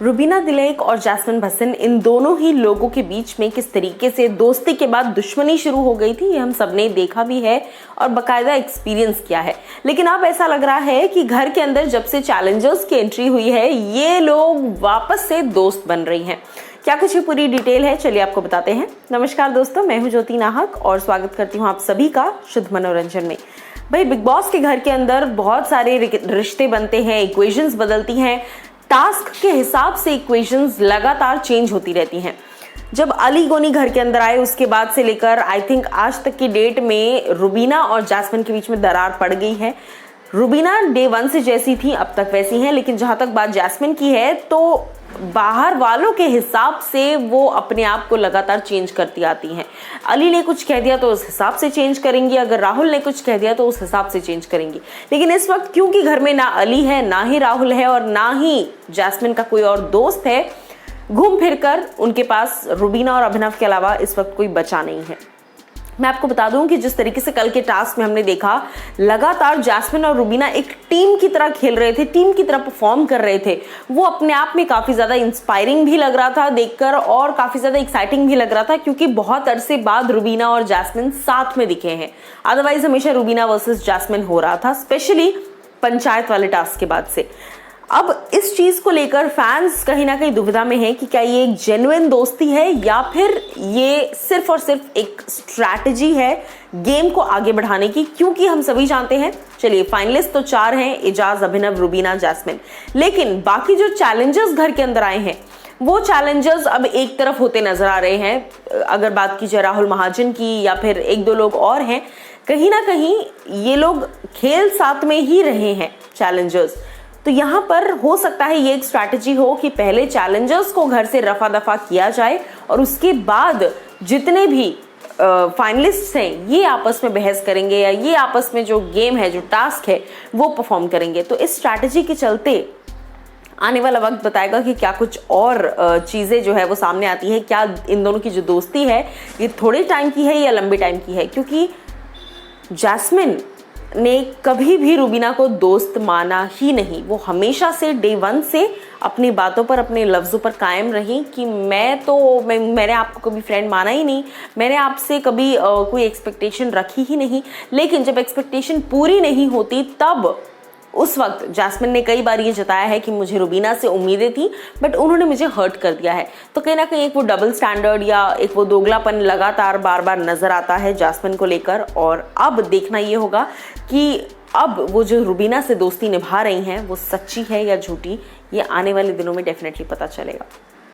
रुबीना दिलेक और जैस्मिन भसीन, इन दोनों ही लोगों के बीच में किस तरीके से दोस्ती के बाद दुश्मनी शुरू हो गई थी, ये हम सबने देखा भी है और बाकायदा एक्सपीरियंस किया है। लेकिन अब ऐसा लग रहा है कि घर के अंदर जब से चैलेंजर्स की एंट्री हुई है, ये लोग वापस से दोस्त बन रही हैं। क्या कुछ ये पूरी डिटेल है, चलिए आपको बताते हैं। नमस्कार दोस्तों, मैं हूं ज्योति नाहक और स्वागत करती हूं आप सभी का शुद्ध मनोरंजन में। भाई, बिग बॉस के घर के अंदर बहुत सारे रिश्ते बनते हैं, इक्वेशंस बदलती हैं, टास्क के हिसाब से इक्वेशंस लगातार चेंज होती रहती हैं। जब अली गोनी घर के अंदर आए, उसके बाद से लेकर आई थिंक आज तक की डेट में रुबीना और जैस्मिन के बीच में दरार पड़ गई है। रुबीना डे 1 से जैसी थी अब तक वैसी हैं, लेकिन जहां तक बात जैस्मिन की है तो बाहर वालों के हिसाब से वो अपने आप को लगातार चेंज करती आती हैं। अली ने कुछ कह दिया तो उस हिसाब से चेंज करेंगी, अगर राहुल ने कुछ कह दिया तो उस हिसाब से चेंज करेंगी। लेकिन इस वक्त क्योंकि घर में ना अली है, ना ही राहुल है और ना ही जैस्मिन का कोई और दोस्त है, घूम फिर कर उनके पास रुबीना और अभिनव के अलावा इस वक्त कोई बचा नहीं है। मैं आपको बता दूं कि जिस तरीके से कल के टास्क में हमने देखा, लगातार जैस्मिन और रुबीना एक टीम की तरह खेल रहे थे, टीम की तरह परफॉर्म कर रहे थे। वो अपने आप में काफ़ी ज़्यादा इंस्पायरिंग भी लग रहा था देखकर और काफ़ी ज़्यादा एक्साइटिंग भी लग रहा था, क्योंकि बहुत अरसे बाद रुबीना और जैस्मिन साथ में दिखे हैं। अदरवाइज हमेशा रुबीना वर्सेस जैस्मिन हो रहा था, स्पेशली पंचायत वाले टास्क के बाद से। अब इस चीज को लेकर फैंस कहीं ना कहीं दुविधा में हैं कि क्या ये एक जेन्युइन दोस्ती है या फिर ये सिर्फ और सिर्फ एक स्ट्रैटेजी है गेम को आगे बढ़ाने की। क्योंकि हम सभी जानते हैं, चलिए फाइनलिस्ट तो 4 हैं, एजाज, अभिनव, रुबीना, जैस्मिन, लेकिन बाकी जो चैलेंजर्स घर के अंदर आए हैं वो चैलेंजर्स अब एक तरफ होते नजर आ रहे हैं। अगर बात की जाए राहुल महाजन की या फिर 1-2 लोग और हैं, कहीं ना कहीं ये लोग खेल साथ में ही रहे हैं चैलेंजर्स। तो यहाँ पर हो सकता है ये एक स्ट्रैटेजी हो कि पहले चैलेंजर्स को घर से रफा दफा किया जाए और उसके बाद जितने भी फाइनलिस्ट्स हैं ये आपस में बहस करेंगे या ये आपस में जो गेम है, जो टास्क है, वो परफॉर्म करेंगे। तो इस स्ट्रैटेजी के चलते आने वाला वक्त बताएगा कि क्या कुछ और चीज़ें जो है वो सामने आती है। क्या इन दोनों की जो दोस्ती है ये थोड़े टाइम की है या लंबे टाइम की है, क्योंकि जैस्मिन ने कभी भी रुबीना को दोस्त माना ही नहीं। वो हमेशा से डे 1 से अपनी बातों पर, अपने लफ्ज़ों पर कायम रही कि मैंने आपको कभी फ्रेंड माना ही नहीं, मैंने आपसे कभी कोई एक्सपेक्टेशन रखी ही नहीं। लेकिन जब एक्सपेक्टेशन पूरी नहीं होती तब उस वक्त जैस्मिन ने कई बार ये जताया है कि मुझे रुबीना से उम्मीदें थी बट उन्होंने मुझे हर्ट कर दिया है। तो कहीं ना कहीं एक वो डबल स्टैंडर्ड या एक वो दोगलापन लगातार बार बार नजर आता है जैस्मिन को लेकर। और अब देखना ये होगा कि अब वो जो रुबीना से दोस्ती निभा रही हैं वो सच्ची है या झूठी, ये आने वाले दिनों में डेफिनेटली पता चलेगा।